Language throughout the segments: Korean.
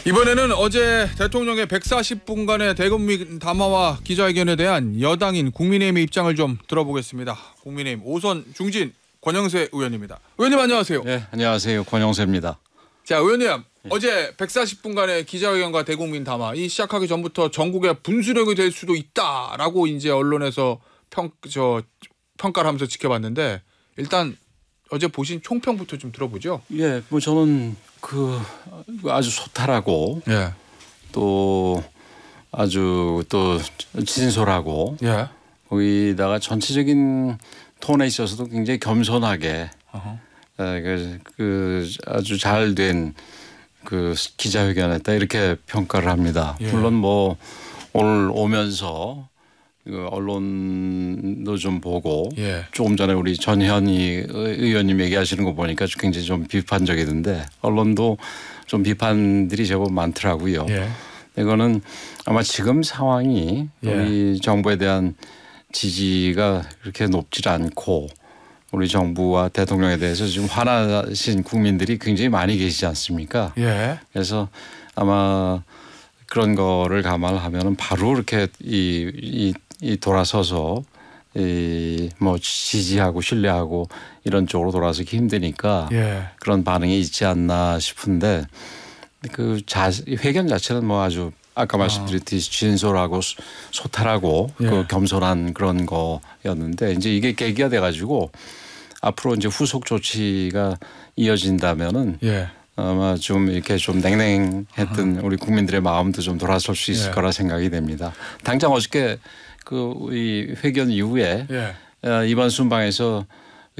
이번에는 어제 대통령의 140분간의 대국민 담화와 기자회견에 대한 여당인 국민의힘의 입장을 좀 들어보겠습니다. 국민의힘 오선 중진 권영세 의원입니다. 의원님 안녕하세요. 네, 안녕하세요. 권영세입니다. 자, 의원님 어제 140분간의 기자회견과 대국민 담화 이 시작하기 전부터 전국의 분수령이 될 수도 있다라고 이제 언론에서 평가를 하면서 지켜봤는데 일단 어제 보신 총평부터 좀 들어보죠. 예, 뭐 저는 아주 소탈하고 예. 또 아주 또 진솔하고 예. 거기다가 전체적인 톤에 있어서도 굉장히 겸손하게 아주 잘된 기자회견했다 이렇게 평가를 합니다. 예. 물론 뭐 오늘 오면서 언론도 좀 보고 예. 조금 전에 우리 전현희 의원님 얘기하시는 거 보니까 굉장히 좀 비판적이던데 언론도 좀 비판들이 제법 많더라고요. 예. 이거는 아마 지금 상황이 예. 우리 정부에 대한 지지가 그렇게 높지 않고 우리 정부와 대통령에 대해서 지금 화나신 국민들이 굉장히 많이 계시지 않습니까? 예. 그래서 아마 그런 거를 감안을 하면은 바로 이렇게 이 돌아서서 뭐 지지하고 신뢰하고 이런 쪽으로 돌아서기 힘드니까 예. 그런 반응이 있지 않나 싶은데 회견 자체는 뭐 아주 아까 말씀드렸듯이 진솔하고 소탈하고 예. 겸손한 그런 거였는데 이제 이게 계기가 돼가지고 앞으로 이제 후속 조치가 이어진다면은 예. 아마 좀 이렇게 좀 냉랭했던 우리 국민들의 마음도 좀 돌아설 수 있을 예. 거라 생각이 됩니다. 당장 어저께 이 회견 이후에 예. 이번 순방에서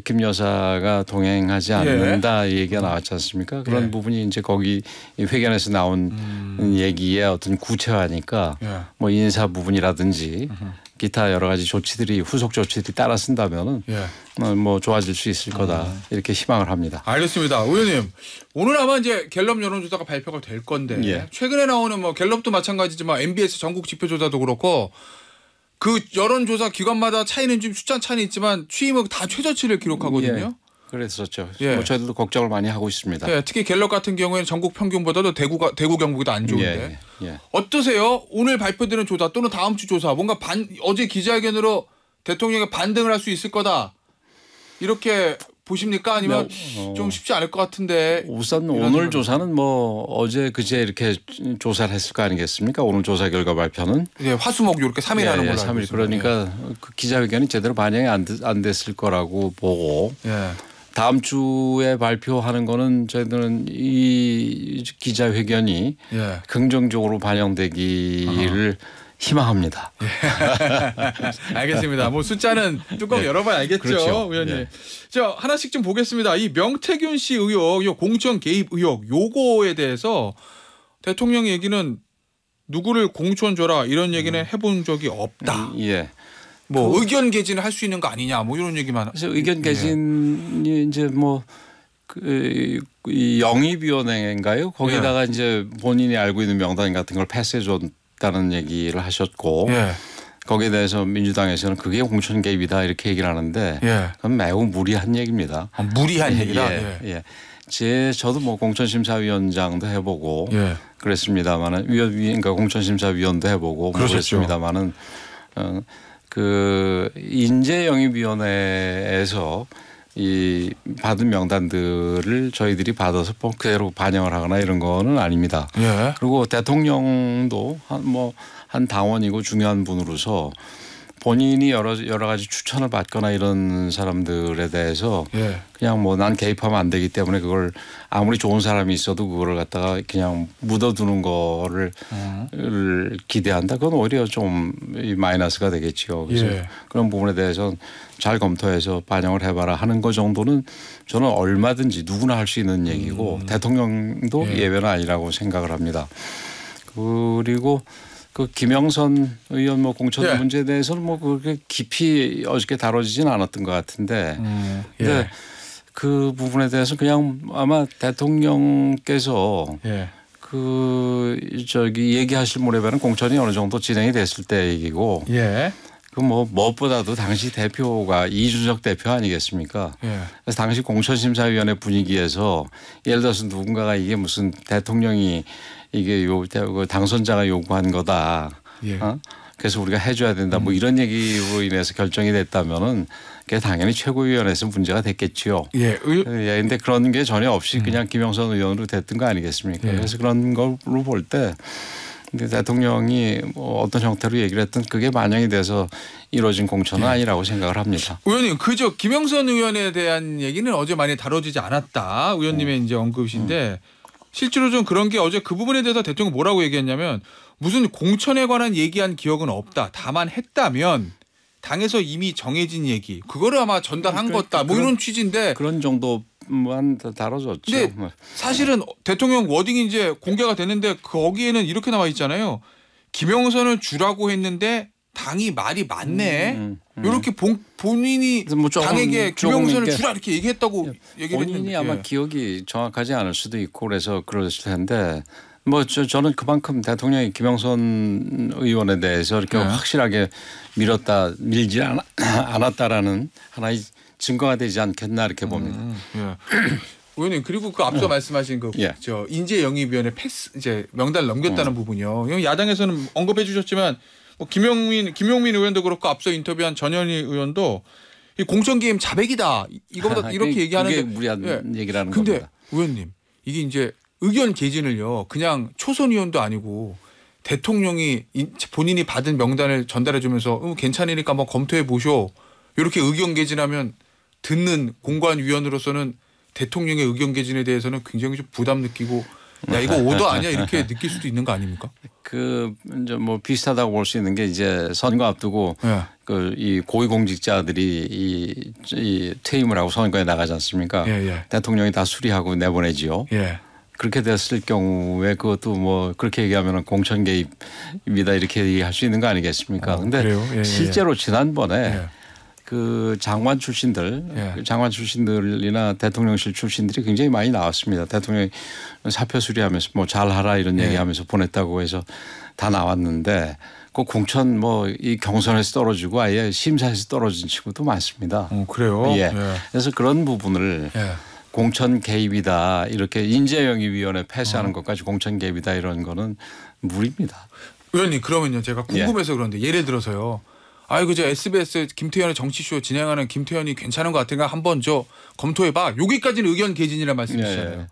김 여사가 동행하지 않는다 얘기가 나왔지 않습니까? 그런 예. 부분이 이제 거기 회견에서 나온 얘기의 어떤 구체화니까 뭐 인사 부분이라든지 기타 여러 가지 조치들이 후속 조치들이 따라쓴다면은 뭐 좋아질 수 있을 거다 이렇게 희망을 합니다. 알겠습니다. 의원님 오늘 아마 이제 갤럽 여론조사가 발표가 될 건데 예. 최근에 나오는 뭐 갤럽도 마찬가지지만 MBS 전국 지표조사도 그렇고 그 여론조사 기관마다 차이는 좀 숫자 차이는 있지만 취임 후 다 최저치를 기록하거든요. 예. 그랬었죠. 예. 뭐 저희들도 걱정을 많이 하고 있습니다. 예, 특히 갤럽 같은 경우에는 전국 평균보다도 대구 경북이 더 안 좋은데 예. 어떠세요? 오늘 발표되는 조사 또는 다음 주 조사 뭔가 어제 기자회견으로 대통령의 반등을 할 수 있을 거다 이렇게 보십니까? 아니면 좀 쉽지 않을 것 같은데. 우선 오늘 조사는 뭐 어제 그제 이렇게 조사를 했을 거 아니겠습니까? 오늘 조사 결과 발표는. 예, 화수목 이렇게 3일 하는 걸로 알고 3일 있습니다. 그러니까 그 기자회견이 제대로 반영이 안 됐을 거라고 보고 예. 다음 주에 발표하는 거는 저희들은 이 기자회견이 예. 긍정적으로 반영되기를 희망합니다. 알겠습니다. 뭐 숫자는 뚜껑 열어봐야 알겠죠, 그렇죠. 의원님. 예. 자, 하나씩 좀 보겠습니다. 이 명태균 씨 의혹, 이 공천 개입 의혹, 요거에 대해서 대통령 얘기는 누구를 공천 줘라 이런 얘기는 해본 적이 없다. 예. 뭐 의견 개진을 할 수 있는 거 아니냐, 뭐 이런 얘기만. 그래서 의견 개진이 이제 뭐 이 영입위원회인가요? 거기다가 이제 본인이 알고 있는 명단 같은 걸 패스해 줬다는 얘기를 하셨고 거기에 대해서 민주당에서는 그게 공천 개입이다 이렇게 얘기를 하는데 그건 매우 무리한 얘기입니다. 무리한 얘기다. 예. 저도 뭐 공천심사위원장도 해보고 그랬습니다만은 그러니까 공천심사위원도 해보고 그랬습니다만은 인재영입위원회에서 이 받은 명단들을 저희들이 받아서 그대로 반영을 하거나 이런 거는 아닙니다. 그리고 대통령도 한 당원이고 중요한 분으로서 본인이 여러 가지 추천을 받거나 이런 사람들에 대해서 그냥 뭐 난 개입하면 안 되기 때문에 그걸 아무리 좋은 사람이 있어도 그거를 갖다가 그냥 묻어두는 거를 기대한다. 그건 오히려 좀 마이너스가 되겠죠. 그래서 그런 부분에 대해서 잘 검토해서 반영을 해봐라 하는 거 정도는 저는 얼마든지 누구나 할 수 있는 얘기고 대통령도 예외는 아니라고 생각을 합니다. 그리고 김영선 의원 공천 문제에 대해서는 그렇게 깊이 어저께 다뤄지진 않았던 것 같은데, 근데 그 부분에 대해서 그냥 아마 대통령께서 얘기하실 무렵에는 공천이 어느 정도 진행이 됐을 때 얘기고, 그 뭐 무엇보다도 당시 대표가 이준석 대표 아니겠습니까? 예. 그래서 당시 공천심사위원회 분위기에서 예를 들어서 누군가가 이게 무슨 대통령이 이게 당선자가 요구한 거다. 예. 그래서 우리가 해줘야 된다. 뭐 이런 얘기로 인해서 결정이 됐다면은 그게 당연히 최고위원회에서 문제가 됐겠지요. 예. 그런데 그런 게 전혀 없이 그냥 김영선 의원으로 됐던 거 아니겠습니까? 예. 그래서 그런 걸로 볼 때 대통령이 뭐 어떤 형태로 얘기를 했든 그게 반영이 돼서 이루어진 공천은 아니라고 생각을 합니다. 의원님 그저 김영선 의원에 대한 얘기는 어제 많이 다뤄지지 않았다. 의원님의 이제 언급이신데 실제로 좀 그런 게 어제 그 부분에 대해서 대통령 뭐라고 얘기했냐면 무슨 공천에 관한 얘기한 기억은 없다. 다만 했다면 당에서 이미 정해진 얘기 그거를 아마 전달한 거다. 뭐 이런 취지인데 그런 정도만 다뤄졌죠. 근데 사실은 대통령 워딩이 이제 공개가 됐는데 거기에는 이렇게 나와 있잖아요. 김영선을 주라고 했는데 당이 말이 많네. 이렇게 본인이 뭐 당에게 김영선을 주라 이렇게 얘기했다고 얘기를 본인이 했는데 아마 기억이 정확하지 않을 수도 있고 그래서 그러실 텐데 뭐 저는 그만큼 대통령이 김영선 의원에 대해서 이렇게 확실하게 밀지 않았다라는 하나의 증거가 되지 않겠나 이렇게 봅니다. 의원님 그리고 그 앞서 말씀하신 그 저 인재영입위원회 패스 이제 명단을 넘겼다는 부분이요. 야당에서는 언급해 주셨지만 뭐 김용민 의원도 그렇고 앞서 인터뷰한 전현희 의원도 이 공천 게임 자백이다. 이거보다 이렇게 얘기하는데 그게 무리한 얘기라는 근데 겁니다. 의원님 이게 이제 의견 개진을요. 그냥 초선 의원도 아니고 대통령이 본인이 받은 명단을 전달해 주면서 괜찮으니까 한번 검토해 보쇼. 이렇게 의견 개진하면 듣는 공관위원으로서는 대통령의 의견 개진에 대해서는 굉장히 좀 부담 느끼고 야 이거 오더 아니야 이렇게 느낄 수도 있는 거 아닙니까? 그 이제 뭐 비슷하다고 볼 수 있는 게 이제 선거 앞두고 그 이 고위공직자들이 이 퇴임을 하고 선거에 나가지 않습니까? 대통령이 다 수리하고 내보내지요. 그렇게 됐을 경우에 그것도 뭐 그렇게 얘기하면 공천 개입이다 이렇게 얘기할 수 있는 거 아니겠습니까? 근데 실제로 지난번에 그 장관 출신들이나 대통령실 출신들이 굉장히 많이 나왔습니다. 대통령이 사표 수리하면서 뭐 잘하라 이런 얘기하면서 보냈다고 해서 다 나왔는데 그 공천 뭐 이 경선에서 떨어지고 아예 심사에서 떨어진 친구도 많습니다. 그래요? 그래서 그런 부분을 공천 개입이다 이렇게 인재영입위원회 패스하는 것까지 공천 개입이다 이런 거는 무리입니다. 의원님 그러면요 제가 궁금해서 그런데 예를 들어서요. 아이고 저 SBS 김태현의 정치쇼 진행하는 김태현이 괜찮은 것 같으니까 한번 저 검토해봐. 여기까지는 의견 개진이라는 말씀이시잖아요.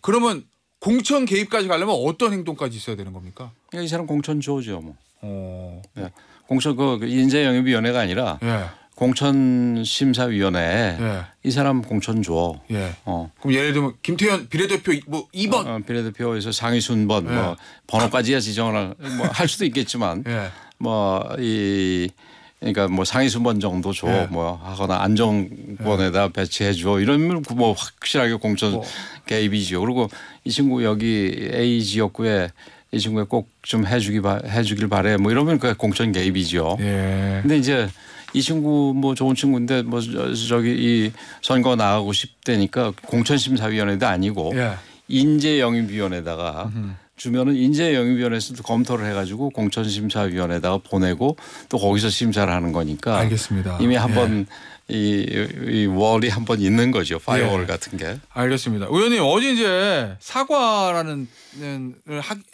그러면 공천 개입까지 가려면 어떤 행동까지 있어야 되는 겁니까? 이 사람 공천 줘죠 뭐. 공천 그 인재영입위원회가 아니라 공천심사위원회 이 사람 공천 줘. 그럼 예를 들면 김태현 비례대표 뭐 2번 비례대표에서 상위 순번 뭐 번호까지야 지정을 뭐 할 수도 있겠지만 그러니까 뭐 상위 순번 정도 줘 뭐 하거나 안정권에다 배치해 줘 이러면 뭐 확실하게 공천 개입이죠. 그리고 이 친구 여기 A 지역구에 이 친구에 꼭 좀 해주길 바래 뭐 이러면 그 공천 개입이죠. 근데 이제 이 친구 뭐 좋은 친구인데 뭐 저기 이 선거 나가고 싶다니까 공천심사위원회도 아니고 인재영입위원회에다가 주면은 인재영입위원회에서도 검토를 해가지고 공천심사위원회에다가 보내고 또 거기서 심사를 하는 거니까. 알겠습니다. 이미 한번 이 월이 한번 있는 거죠. 파이어월 같은 게. 알겠습니다. 의원님 어제 이제 사과라는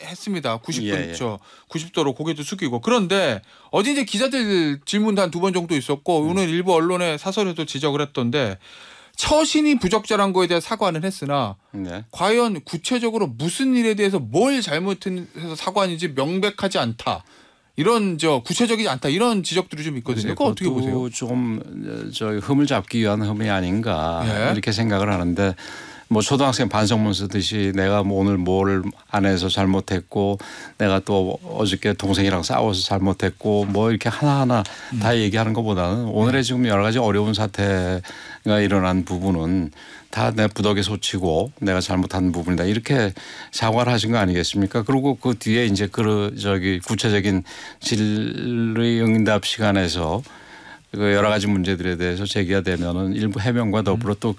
했습니다. 90도로 고개도 숙이고 그런데 어제 이제 기자들 질문도 한 2번 정도 있었고 오늘 일부 언론의 사설에도 지적을 했던데 처신이 부적절한 거에 대해 사과는 했으나 과연 구체적으로 무슨 일에 대해서 뭘 잘못해서 사과하는지 명백하지 않다. 이런 구체적이지 않다. 이런 지적들이 좀 있거든요. 그거 어떻게 보세요? 좀 흠을 잡기 위한 흠이 아닌가 이렇게 생각을 하는데 뭐 초등학생 반성문 쓰듯이 내가 뭐 오늘 뭘 안 해서 잘못했고 내가 또 어저께 동생이랑 싸워서 잘못했고 뭐 이렇게 하나하나 다 얘기하는 것보다는 오늘의 지금 여러 가지 어려운 사태가 일어난 부분은 다 내 부덕에 소치고 내가 잘못한 부분이다 이렇게 사과를 하신 거 아니겠습니까? 그리고 그 뒤에 이제 구체적인 질의응답 시간에서 그 여러 가지 문제들에 대해서 제기가 되면은 일부 해명과 더불어 또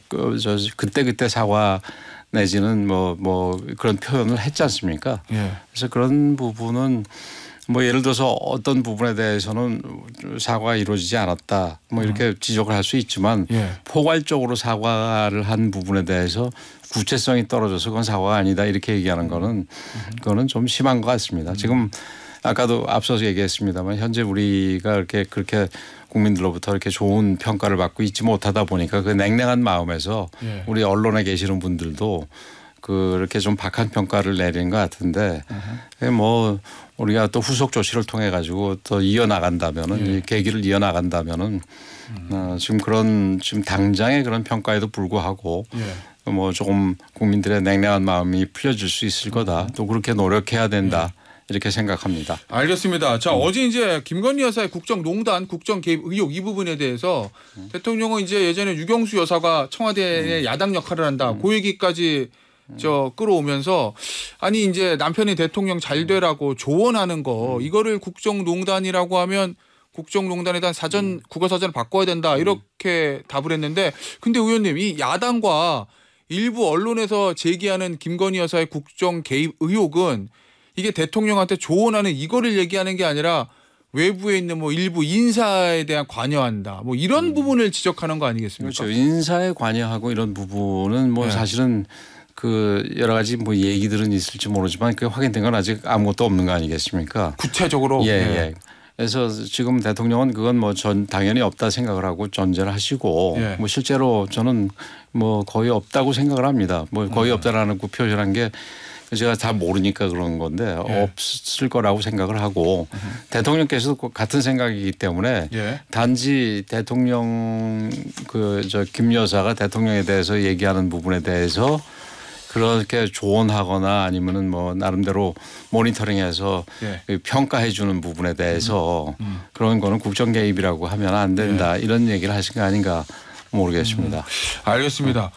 그때 사과 내지는 뭐 그런 표현을 했지 않습니까? 그래서 그런 부분은 뭐 예를 들어서 어떤 부분에 대해서는 사과가 이루어지지 않았다 뭐 이렇게 지적을 할 수 있지만 포괄적으로 사과를 한 부분에 대해서 구체성이 떨어져서 그건 사과가 아니다 이렇게 얘기하는 거는 그거는 좀 심한 것 같습니다. 지금 아까도 앞서서 얘기했습니다만 현재 우리가 그렇게 국민들로부터 이렇게 좋은 평가를 받고 있지 못하다 보니까 그 냉랭한 마음에서 우리 언론에 계시는 분들도 그렇게 좀 박한 평가를 내리는 것 같은데 뭐 우리가 또 후속 조치를 통해 가지고 더 이어나간다면은 이 계기를 이어나간다면은 지금 당장의 그런 평가에도 불구하고 뭐 조금 국민들의 냉랭한 마음이 풀려질 수 있을 거다. 또 그렇게 노력해야 된다. 이렇게 생각합니다. 알겠습니다. 자 어제 이제 김건희 여사의 국정농단, 국정 개입 의혹 이 부분에 대해서 대통령은 이제 예전에 유경수 여사가 청와대의 야당 역할을 한다. 그 얘기까지 끌어오면서 아니 이제 남편이 대통령 잘 되라고 조언하는 거 이거를 국정농단이라고 하면 국정농단에 대한 사전 국어사전을 바꿔야 된다 이렇게 답을 했는데 근데 의원님 이 야당과 일부 언론에서 제기하는 김건희 여사의 국정 개입 의혹은 이게 대통령한테 조언하는 이거를 얘기하는 게 아니라 외부에 있는 뭐 일부 인사에 대한 관여한다. 뭐 이런 부분을 지적하는 거 아니겠습니까? 그렇죠. 인사에 관여하고 이런 부분은 뭐 사실은 그 여러 가지 뭐 얘기들은 있을지 모르지만 그 확인된 건 아직 아무것도 없는 거 아니겠습니까? 구체적으로. 예. 그래서 지금 대통령은 그건 뭐 전 당연히 없다 생각을 하고 전제를 하시고 뭐 실제로 저는 뭐 거의 없다고 생각을 합니다. 뭐 거의 없다라는 그 표현한 게 제가 다 모르니까 그런 건데 없을 거라고 생각을 하고 대통령께서도 같은 생각이기 때문에 단지 대통령 김 여사가 대통령에 대해서 얘기하는 부분에 대해서 그렇게 조언하거나 아니면은 뭐 나름대로 모니터링해서 평가해 주는 부분에 대해서 그런 거는 국정 개입이라고 하면 안 된다 이런 얘기를 하신 거 아닌가 모르겠습니다. 알겠습니다.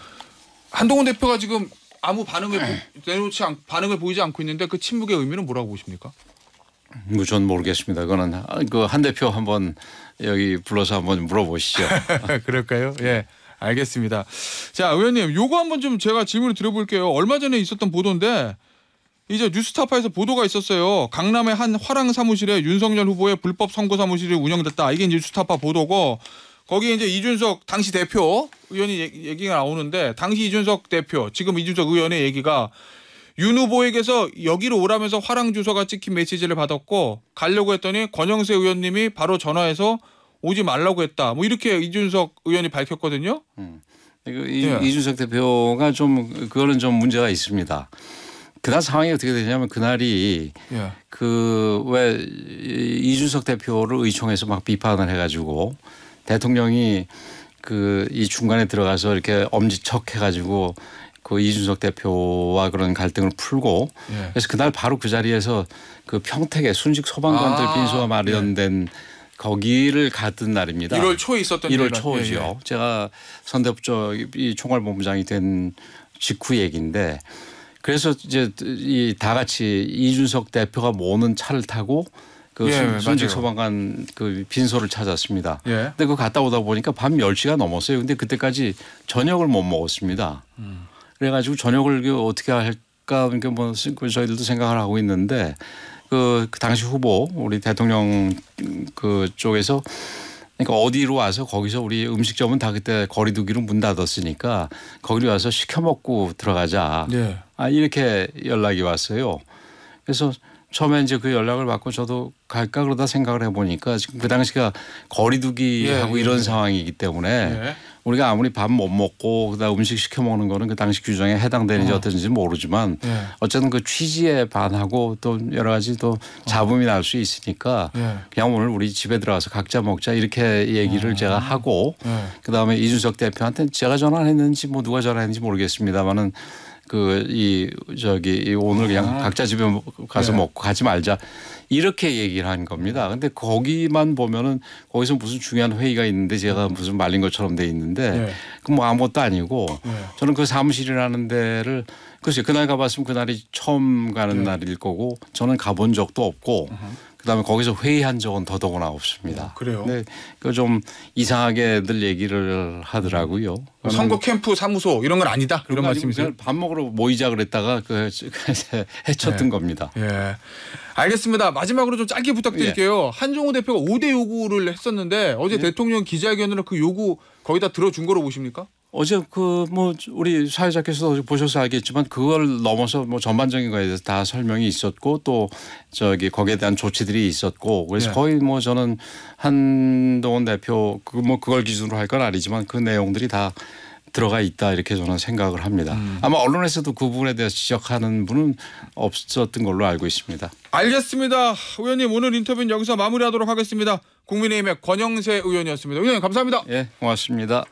한동훈 대표가 지금 아무 반응을 보이지 않고 있는데 그 침묵의 의미는 뭐라고 보십니까? 뭐 전 모르겠습니다. 그거는 그 한 대표 한번 여기 불러서 한번 물어보시죠. 그럴까요? 예. 알겠습니다. 자, 의원님, 요거 한번 좀 제가 질문을 드려볼게요. 얼마 전에 있었던 보도인데 이제 뉴스타파에서 보도가 있었어요. 강남의 한 화랑 사무실에 윤석열 후보의 불법 선거 사무실이 운영됐다. 이게 이제 뉴스타파 보도고 거기에 이제 이준석 당시 대표 의원이 얘기가 나오는데 당시 이준석 대표, 지금 이준석 의원의 얘기가 윤 후보에게서 여기로 오라면서 화랑 주소가 찍힌 메시지를 받았고 가려고 했더니 권영세 의원님이 바로 전화해서 오지 말라고 했다. 뭐 이렇게 이준석 의원이 밝혔거든요. 이준석 대표가 좀 그거는 좀 문제가 있습니다. 그날 상황이 어떻게 되냐면 그날이 그 왜 이준석 대표를 의총해서 막 비판을 해가지고 대통령이 그 이 중간에 들어가서 이렇게 엄지척 해가지고 그 이준석 대표와 그런 갈등을 풀고 그래서 그날 바로 그 자리에서 그 평택에 순직 소방관들 빈소가 마련된 거기를 갔던 날입니다. 1월 초에 있었던 1월 초죠. 제가 선대부처 총괄본부장이 된 직후 얘기인데 그래서 이제 이 다 같이 이준석 대표가 모는 차를 타고 그 순직 소방관 그 빈소를 찾았습니다. 근데 그 갔다 오다 보니까 밤 10시가 넘었어요. 근데 그때까지 저녁을 못 먹었습니다. 그래가지고 저녁을 어떻게 할까 그러니까 뭐 저희들도 생각을 하고 있는데 그 당시 후보 우리 대통령 그 쪽에서 그러니까 어디로 와서 거기서 우리 음식점은 다 그때 거리두기로 문 닫았으니까 거기로 와서 시켜 먹고 들어가자. 이렇게 연락이 왔어요. 그래서 처음에 이제 그 연락을 받고 저도 갈까 그러다 생각을 해보니까 지금 그 당시가 거리두기하고 이런 상황이기 때문에 우리가 아무리 밥 못 먹고 그다음 음식 시켜 먹는 거는 그 당시 규정에 해당되는지 어떤지 모르지만 어쨌든 그 취지에 반하고 또 여러 가지 또 잡음이 날 수 있으니까 그냥 오늘 우리 집에 들어가서 각자 먹자 이렇게 얘기를 제가 하고 그다음에 이준석 대표한테 제가 전화했는지 뭐 누가 전화했는지 모르겠습니다만은 오늘 그냥 각자 집에 가서 먹고 가지 말자 이렇게 얘기를 한 겁니다. 근데 거기만 보면은 거기서 무슨 중요한 회의가 있는데 제가 무슨 말린 것처럼 돼 있는데 그 뭐 아무것도 아니고 저는 그 사무실이라는 데를 글쎄 그날 가봤으면 그날이 처음 가는 날일 거고 저는 가본 적도 없고 그다음에 거기서 회의한 적은 더더구나 없습니다. 그래요? 네, 그 좀 이상하게들 얘기를 하더라고요. 선거 캠프 사무소 이런 건 아니다. 이런 말씀이세요? 밥 먹으러 모이자 그랬다가 해쳤던 겁니다. 예. 알겠습니다. 마지막으로 좀 짧게 부탁드릴게요. 한종호 대표가 5대 요구를 했었는데 어제 대통령 기자회견으로 그 요구 거의 다 들어준 거로 보십니까? 어제 그 뭐 우리 사회자께서 보셔서 알겠지만 그걸 넘어서 뭐 전반적인 거에 대해서 다 설명이 있었고 또 저기 거기에 대한 조치들이 있었고 그래서 거의 뭐 저는 한동훈 대표 그걸 기준으로 할 건 아니지만 그 내용들이 다 들어가 있다 이렇게 저는 생각을 합니다. 아마 언론에서도 그 부분에 대해서 지적하는 분은 없었던 걸로 알고 있습니다. 알겠습니다. 의원님 오늘 인터뷰는 여기서 마무리하도록 하겠습니다. 국민의힘의 권영세 의원이었습니다. 의원님 감사합니다. 예, 고맙습니다.